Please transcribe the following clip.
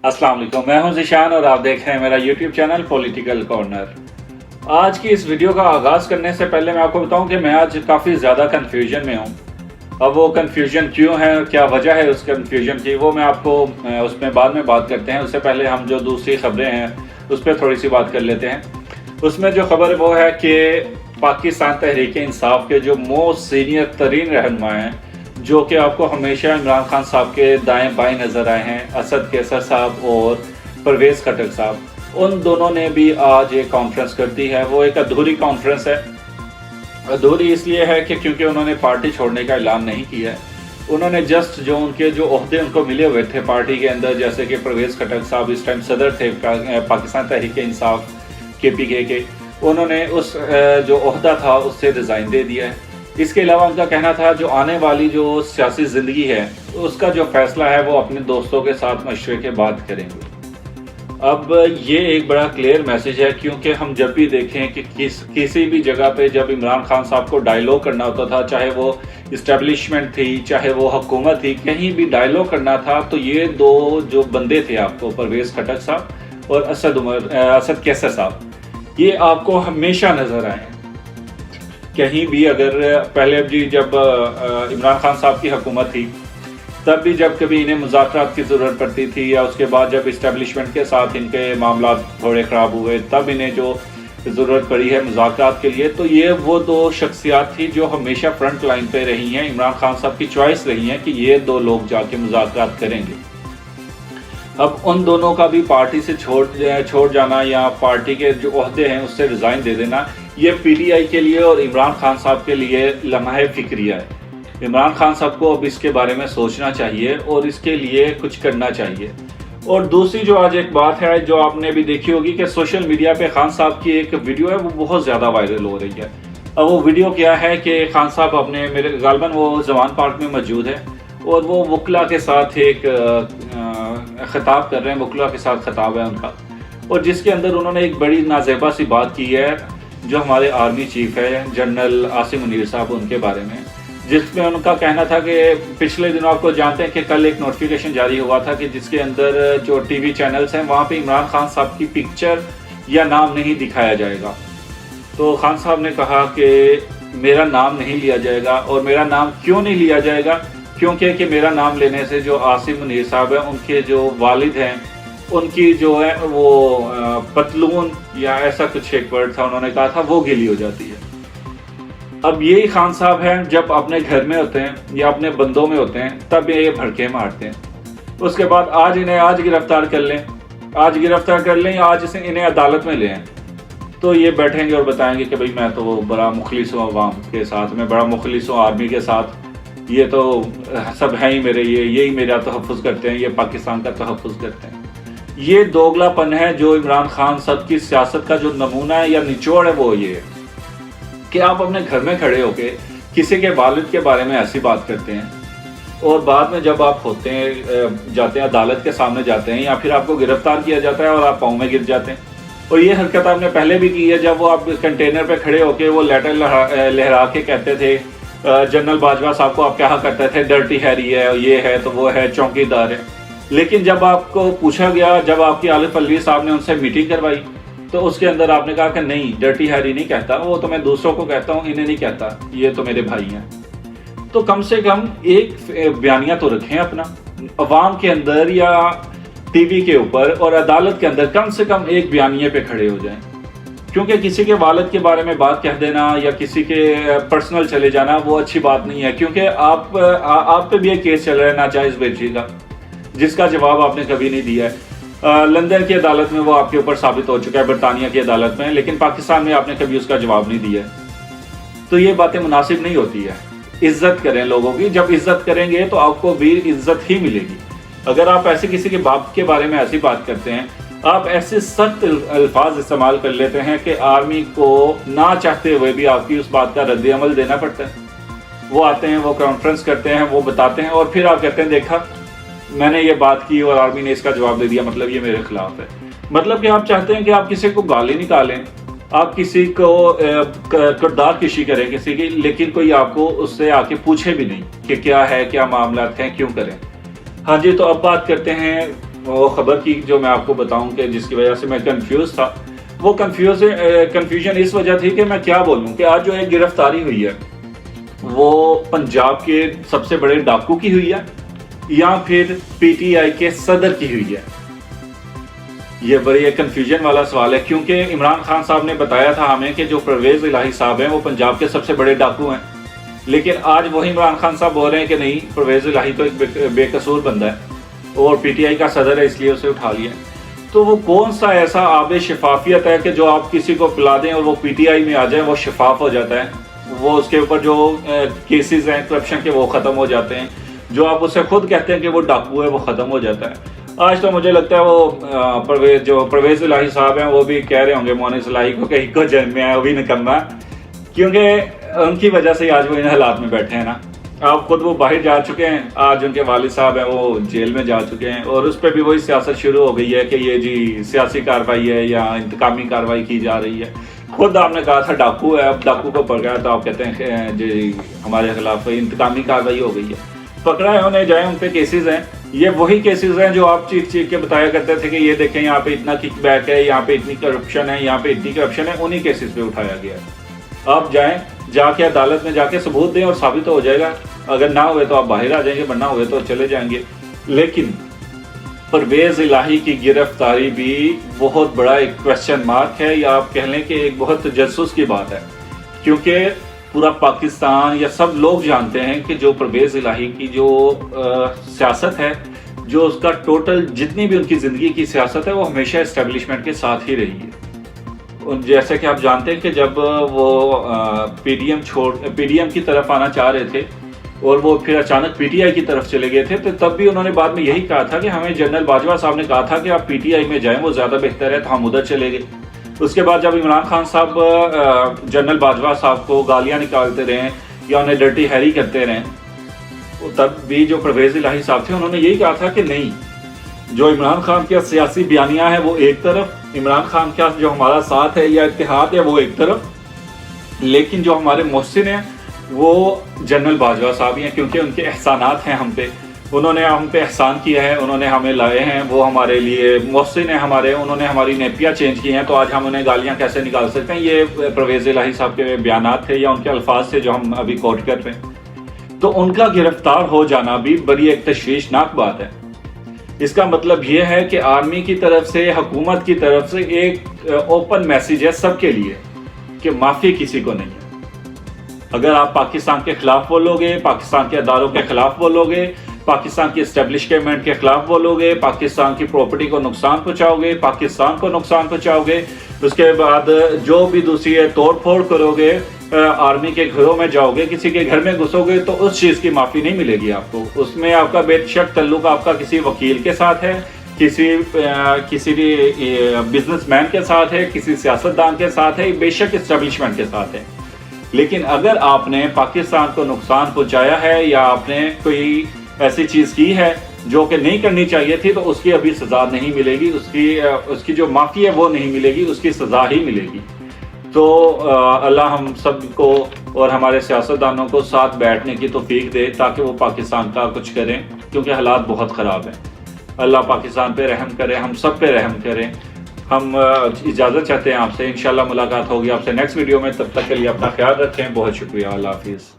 अस्सलाम वालेकुम, मैं हूं ज़िशान और आप देख रहे हैं मेरा यूट्यूब चैनल पॉलिटिकल कॉर्नर। आज की इस वीडियो का आगाज़ करने से पहले मैं आपको बताऊं कि मैं आज काफ़ी ज़्यादा कन्फ्यूजन में हूं। अब वो कन्फ्यूजन क्यों है, क्या वजह है उस कन्फ्यूजन की, वो मैं आपको उसमें बाद में बात करते हैं। उससे पहले हम जो दूसरी खबरें हैं उस पर थोड़ी सी बात कर लेते हैं। उसमें जो खबर वो है कि पाकिस्तान तहरीक इंसाफ के जो मोस्ट सीनियर तरीन रहनुमा हैं, जो कि आपको हमेशा इमरान खान साहब के दाएं बाएं नज़र आए हैं, असद कैसर साहब और परवेज़ खटक साहब, उन दोनों ने भी आज एक कॉन्फ्रेंस कर दी है। वो एक अधूरी कॉन्फ्रेंस है। अधूरी इसलिए है कि क्योंकि उन्होंने पार्टी छोड़ने का ऐलान नहीं किया है। उन्होंने जस्ट जो उनके जो ओहदे उनको मिले हुए थे पार्टी के अंदर, जैसे कि परवेज़ खटक साहब इस टाइम सदर थे पाकिस्तान तहरीक इंसाफ KPK के, उन्होंने उस जो ओहदा था उससे रिज़ाइन दे दिया है। इसके अलावा उनका कहना था जो आने वाली जो सियासी ज़िंदगी है उसका जो फ़ैसला है वो अपने दोस्तों के साथ मशवरे के बाद करेंगे। अब ये एक बड़ा क्लियर मैसेज है, क्योंकि हम जब भी देखें कि किसी भी जगह पे जब इमरान खान साहब को डायलॉग करना होता था, चाहे वो इस्टेब्लिशमेंट थी चाहे वो हुकूमत थी, कहीं भी डायलॉग करना था तो ये दो जो बंदे थे आपको, परवेज़ खटक साहब और असद कैसर साहब, ये आपको हमेशा नज़र आए। कहीं भी अगर पहले भी जब इमरान खान साहब की हुकूमत थी तब भी जब कभी इन्हें मुज़ाकरात की ज़रूरत पड़ती थी, या उसके बाद जब इस्टेब्लिशमेंट के साथ इनके मामला थोड़े ख़राब हुए तब इन्हें जो ज़रूरत पड़ी है मुज़ाकरात के लिए, तो ये वो दो शख्सियात थी जो हमेशा फ्रंट लाइन पे रही हैं। इमरान खान साहब की चॉइस रही है कि ये दो लोग जाके मुज़ाकरात करेंगे। अब उन दोनों का भी पार्टी से छोड़ जाना या पार्टी के जो ओहदे हैं उससे रिज़ाइन दे देना, ये PTI के लिए और इमरान खान साहब के लिए लम्हा फिक्रिया है। इमरान खान साहब को अब इसके बारे में सोचना चाहिए और इसके लिए कुछ करना चाहिए। और दूसरी जो आज एक बात है जो आपने भी देखी होगी कि सोशल मीडिया पे खान साहब की एक वीडियो है, वो बहुत ज़्यादा वायरल हो रही है। अब वो वीडियो क्या है कि खान साहब अपने मेरे गालबन वो जवान पार्क में मौजूद है और वो वकला के साथ एक खिताब कर रहे हैं, वकला के साथ खिताब है उनका, और जिसके अंदर उन्होंने एक बड़ी नाज़ेबा सी बात की है जो हमारे आर्मी चीफ है जनरल आसिम मुनीर साहब, उनके बारे में, जिसमें उनका कहना था कि पिछले दिनों आपको जानते हैं कि कल एक नोटिफिकेशन जारी हुआ था कि जिसके अंदर जो TV चैनल्स हैं वहाँ पे इमरान खान साहब की पिक्चर या नाम नहीं दिखाया जाएगा। तो खान साहब ने कहा कि मेरा नाम नहीं लिया जाएगा, और मेरा नाम क्यों नहीं लिया जाएगा, क्योंकि कि मेरा नाम लेने से जो आसिम मुनीर साहब हैं उनके जो वालिद हैं उनकी जो है वो पतलून या ऐसा कुछ एक वर्ड था उन्होंने कहा था, वो गीली हो जाती है। अब यही खान साहब हैं जब अपने घर में होते हैं या अपने बंदों में होते हैं तब ये भड़के मारते हैं। उसके बाद आज गिरफ्तार कर लें, आज इन्हें अदालत में ले आएं, तो ये बैठेंगे और बताएंगे कि भाई मैं तो बड़ा मुखलिस हूँ अवाम के साथ, मैं बड़ा मुखलिस हूँ आर्मी के साथ, ये तो सब हैं ही मेरे, यही मेरा तहफ़्फ़ुज़ करते हैं, ये पाकिस्तान का तहफ़्फ़ुज़ करते हैं। ये दोगलापन है जो इमरान खान साहब की सियासत का जो नमूना है या निचोड़ है वो ये है कि आप अपने घर में खड़े होके किसी के वालिद के बारे में ऐसी बात करते हैं, और बाद में जब आप जाते हैं अदालत के सामने जाते हैं या फिर आपको गिरफ्तार किया जाता है और आप पाँव में गिर जाते हैं। और ये हरकत आपने पहले भी की है, जब वो आप कंटेनर पे खड़े होके वो लेटर लहरा के कहते थे जनरल बाजवा साहब को, आप क्या करते थे, डर्टी हैरी है, ये है तो वो है, चौकीदार है। लेकिन जब आपको पूछा गया, जब आपकी आलिफ अली साहब ने उनसे मीटिंग करवाई, तो उसके अंदर आपने कहा कि नहीं, डर्टी हैरी नहीं कहता, वो तो मैं दूसरों को कहता हूँ, इन्हें नहीं कहता, ये तो मेरे भाई हैं। तो कम से कम एक बयानिया तो रखें अपना, अवाम के अंदर या TV के ऊपर और अदालत के अंदर कम से कम एक बयानिए पे खड़े हो जाएं। क्योंकि किसी के वालिद के बारे में बात कह देना या किसी के पर्सनल चले जाना वो अच्छी बात नहीं है, क्योंकि आप पे भी एक केस चल रहा है नाजायज़ बेटी का, जिसका जवाब आपने कभी नहीं दिया है। लंदन की अदालत में वो आपके ऊपर साबित हो चुका है, बरतानिया की अदालत में, लेकिन पाकिस्तान में आपने कभी उसका जवाब नहीं दिया। तो ये बातें मुनासिब नहीं होती है। इज्जत करें लोगों की, जब इज्जत करेंगे तो आपको भी इज्जत ही मिलेगी। अगर आप ऐसे किसी के बाप के बारे में ऐसी बात करते हैं, आप ऐसे सख्त अल्फाज इस्तेमाल कर लेते हैं कि आर्मी को ना चाहते हुए भी आपकी उस बात का रद्द अमल देना पड़ता है। वो आते हैं, वो कॉन्फ्रेंस करते हैं, वो बताते हैं, और फिर आप कहते हैं देखा मैंने ये बात की और आर्मी ने इसका जवाब दे दिया, मतलब ये मेरे खिलाफ है। मतलब कि आप चाहते हैं कि आप किसी को गाली निकालें, आप किसी को किरदार कशी करें किसी की, लेकिन कोई आपको उससे आके पूछे भी नहीं कि क्या है, क्या मामला हैं, क्यों करें। हाँ जी, तो अब बात करते हैं وہ خبر کی جو میں آپ کو بتاؤں کہ جس کی وجہ سے میں کنفیوز تھا، وہ کنفیوژن اس وجہ تھی کہ میں کیا بولوں کہ آج جو ایک گرفتاری ہوئی ہے وہ پنجاب کے سب سے بڑے ڈاکو کی ہوئی ہے یا پھر پی ٹی آئی کے صدر کی ہوئی ہے۔ یہ بڑی ایک کنفیوژن والا سوال ہے، کیونکہ عمران خان صاحب نے بتایا تھا ہمیں کہ جو پرویز الہی صاحب ہیں وہ پنجاب کے سب سے بڑے ڈاکو ہیں، لیکن آج وہی عمران خان صاحب بول رہے ہیں کہ نہیں، پرویز الہی تو ایک بے قصور بندہ ہے اور پی ٹی آئی کا صدر ہے اس لیے اسے اٹھا لیا۔ تو وہ کون سا ایسا آب شفافیت ہے کہ جو آپ کسی کو پلا دیں اور وہ پی ٹی آئی میں آ جائے وہ شفاف ہو جاتا ہے، وہ اس کے اوپر جو کیسز ہیں کرپشن کے وہ ختم ہو جاتے ہیں، جو آپ اسے خود کہتے ہیں کہ وہ ڈاکو ہے وہ ختم ہو جاتا ہے۔ آج تو مجھے لگتا ہے وہ پرویز الہی صاحب ہیں وہ بھی کہہ رہے ہوں گے مونس الہی کو کہ ہکو جنم میں ہے وہ بھی نکما، کیونکہ ان کی وجہ سے آج وہ ان حالات میں بیٹھے ہیں نا۔ آپ خود وہ باہر جا چکے ہیں، آج ان کے والد صاحب ہیں وہ جیل میں جا چکے ہیں اور اس پہ بھی وہی سیاست شروع ہو گئی ہے کہ یہ جی سیاسی کارروائی ہے یا انتقامی کارروائی کی جا رہی ہے۔ خود آپ نے کہا تھا ڈاکو ہے، اب ڈاکو کو پکڑا تو آپ کہتے ہیں کہ جی ہمارے خلاف انتقامی کارروائی ہو گئی ہے۔ پکڑا ہے انہیں جائے، ان پہ کیسز ہیں، یہ وہی کیسز ہیں جو آپ چیخ کے بتایا کرتے تھے کہ یہ دیکھیں یہاں پہ اتنا کک بیک ہے، یہاں پہ اتنی کرپشن ہے، یہاں پہ اتنی کرپشن ہے، انہی کیسز پہ اٹھایا گیا ہے۔ آپ جائیں، جا کے عدالت میں جا کے ثبوت دیں اور ثابت ہو جائے گا، اگر نہ ہوئے تو آپ باہر آ جائیں گے، ورنہ ہوئے تو چلے جائیں گے۔ لیکن پرویز الہی کی گرفتاری بھی بہت بڑا ایک کویسچن مارک ہے، یا آپ کہہ لیں کہ ایک بہت تجسس کی بات ہے، کیونکہ پورا پاکستان یا سب لوگ جانتے ہیں کہ جو پرویز الہی کی جو سیاست ہے، جو اس کا ٹوٹل جتنی بھی ان کی زندگی کی سیاست ہے وہ ہمیشہ اسٹیبلشمنٹ کے ساتھ ہی رہی ہے۔ جیسے کہ آپ جانتے ہیں کہ جب وہ پی ڈی ایم کی طرف آنا چاہ رہے تھے اور وہ پھر اچانک پی ٹی آئی کی طرف چلے گئے تھے، تو تب بھی انہوں نے بعد میں یہی کہا تھا کہ ہمیں جنرل باجوہ صاحب نے کہا تھا کہ آپ پی ٹی آئی میں جائیں، وہ زیادہ بہتر ہے، تو ہم ادھر چلے گئے۔ اس کے بعد جب عمران خان صاحب جنرل باجوہ صاحب کو گالیاں نکالتے رہے یا انہیں ڈرٹی ہیری کرتے رہے، تب بھی جو پرویز الہی صاحب تھے انہوں نے یہی کہا تھا کہ نہیں، جو عمران خان کا سیاسی بیانیہ ہے وہ ایک طرف، عمران خان کا جو ہمارا ساتھ ہے یا اتحاد ہے وہ ایک طرف، لیکن جو ہمارے محسن ہیں وہ جنرل باجوہ صاحب ہی ہیں، کیونکہ ان کے احسانات ہیں ہم پہ، انہوں نے ہم پہ احسان کیا ہے، انہوں نے ہمیں لائے ہیں، وہ ہمارے لیے محسن ہیں ہمارے، انہوں نے ہماری نیپیاں چینج کی ہیں، تو آج ہم انہیں گالیاں کیسے نکال سکتے ہیں؟ یہ پرویز الہی صاحب کے بیانات تھے یا ان کے الفاظ تھے جو ہم ابھی کوٹ کر رہے ہیں۔ تو ان کا گرفتار ہو جانا بھی بڑی ایک تشویشناک بات ہے۔ اس کا مطلب یہ ہے کہ آرمی کی طرف سے، حکومت کی طرف سے ایک اوپن میسیج ہے سب کے لیے کہ معافی کسی کو نہیں ہے۔ اگر آپ پاکستان کے خلاف بولو گے، پاکستان کے اداروں کے خلاف بولو گے، پاکستان کی اسٹیبلشمنٹ کے خلاف بولو گے، پاکستان کی پراپرٹی کو نقصان پہنچاؤ گے، پاکستان کو نقصان پہنچاؤ گے، اس کے بعد جو بھی دوسری توڑ پھوڑ کرو گے، آرمی کے گھروں میں جاؤ گے، کسی کے گھر میں گھسو گے، تو اس چیز کی معافی نہیں ملے گی آپ کو۔ اس میں آپ کا بے شک تعلق آپ کا کسی وکیل کے ساتھ ہے، کسی بھی بزنس مین کے ساتھ ہے، کسی سیاستدان کے ساتھ ہے، بے شک اسٹیبلشمنٹ کے ساتھ ہے۔ لیکن اگر آپ نے پاکستان کو نقصان پہنچایا ہے یا آپ نے کوئی ایسی چیز کی ہے جو کہ نہیں کرنی چاہیے تھی، تو اس کی ابھی سزا نہیں ملے گی، اس کی جو معافی ہے وہ نہیں ملے گی، اس کی سزا ہی ملے گی۔ تو اللہ ہم سب کو اور ہمارے سیاستدانوں کو ساتھ بیٹھنے کی توفیق دے تاکہ وہ پاکستان کا کچھ کریں، کیونکہ حالات بہت خراب ہیں۔ اللہ پاکستان پہ رحم کرے، ہم سب پہ رحم کریں۔ ہم اجازت چاہتے ہیں آپ سے، انشاءاللہ ملاقات ہوگی آپ سے نیکسٹ ویڈیو میں، تب تک کے لیے اپنا خیال رکھیں، بہت شکریہ، اللہ حافظ۔